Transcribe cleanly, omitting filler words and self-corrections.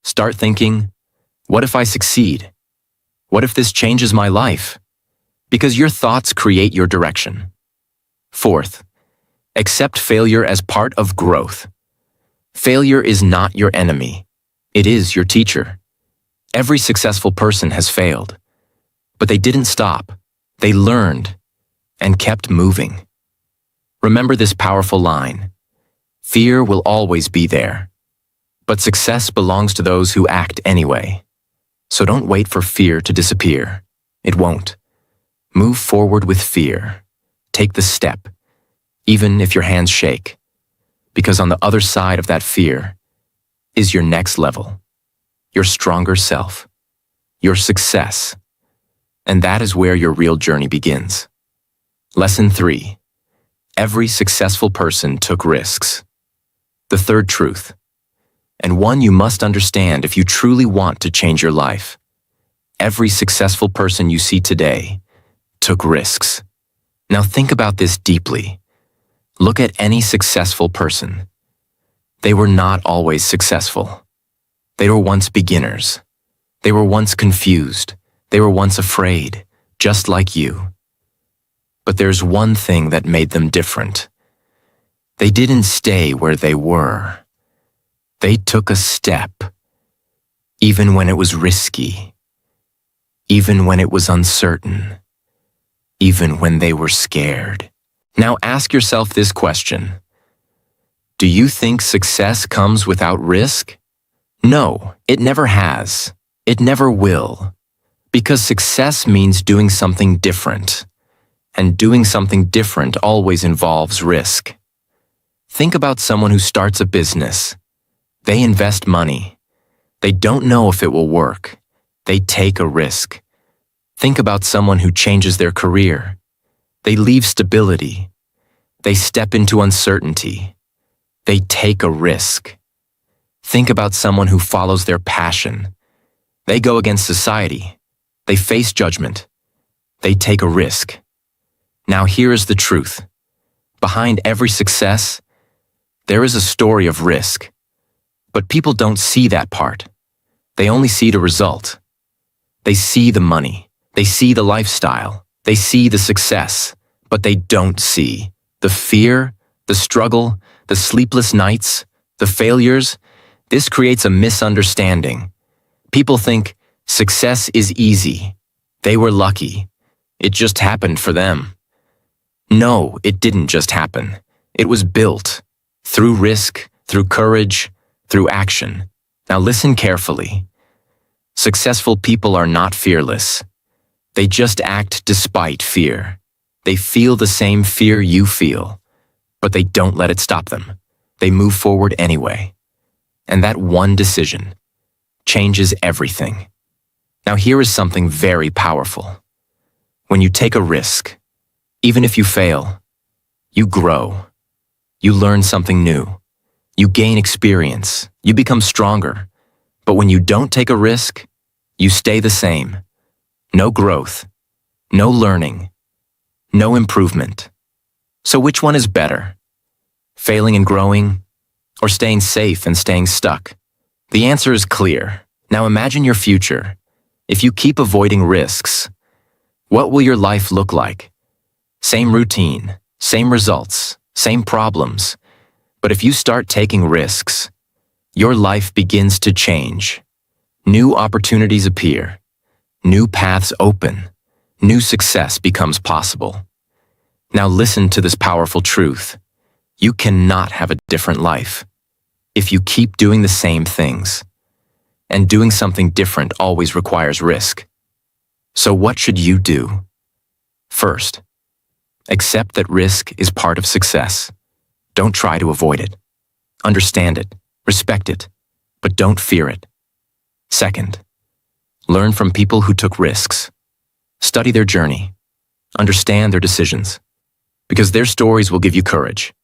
Start thinking, what if I succeed? What if this changes my life? Because your thoughts create your direction. Fourth, accept failure as part of growth. Failure is not your enemy. It is your teacher. Every successful person has failed. But they didn't stop. They learned and kept moving. Remember this powerful line. Fear will always be there. But success belongs to those who act anyway. So don't wait for fear to disappear. It won't. Move forward with fear. Take the step, even if your hands shake. Because on the other side of that fear is your next level, your stronger self, your success. And that is where your real journey begins. Lesson 3. Every successful person took risks. The third truth, and one you must understand if you truly want to change your life. Every successful person you see today took risks. Now think about this deeply. Look at any successful person. They were not always successful. They were once beginners. They were once confused. They were once afraid, just like you. But there's one thing that made them different. They didn't stay where they were. They took a step, even when it was risky, even when it was uncertain, even when they were scared. Now ask yourself this question. Do you think success comes without risk? No, it never has. It never will. Because success means doing something different. And doing something different always involves risk. Think about someone who starts a business. They invest money. They don't know if it will work. They take a risk. Think about someone who changes their career. They leave stability. They step into uncertainty. They take a risk. Think about someone who follows their passion. They go against society. They face judgment. They take a risk. Now here is the truth. Behind every success, there is a story of risk. But people don't see that part. They only see the result. They see the money. They see the lifestyle. They see the success. But they don't see the fear, the struggle, the sleepless nights, the failures. This creates a misunderstanding. People think success is easy. They were lucky. It just happened for them. No, it didn't just happen. It was built through risk, through courage, through action. Now listen carefully. Successful people are not fearless. They just act despite fear. They feel the same fear you feel, but they don't let it stop them. They move forward anyway. And that one decision changes everything. Now here is something very powerful. When you take a risk, even if you fail, you grow. You learn something new. You gain experience. You become stronger. But when you don't take a risk, you stay the same. No growth. No learning. No improvement. So which one is better? Failing and growing, or staying safe and staying stuck? The answer is clear. Now imagine your future. If you keep avoiding risks, what will your life look like? Same routine, same results, same problems. But if you start taking risks, your life begins to change. New opportunities appear. New paths open. New success becomes possible. Now listen to this powerful truth. You cannot have a different life if you keep doing the same things. And doing something different always requires risk. So what should you do? First, accept that risk is part of success. Don't try to avoid it. Understand it, respect it, but don't fear it. Second, learn from people who took risks. Study their journey. Understand their decisions. Because their stories will give you courage.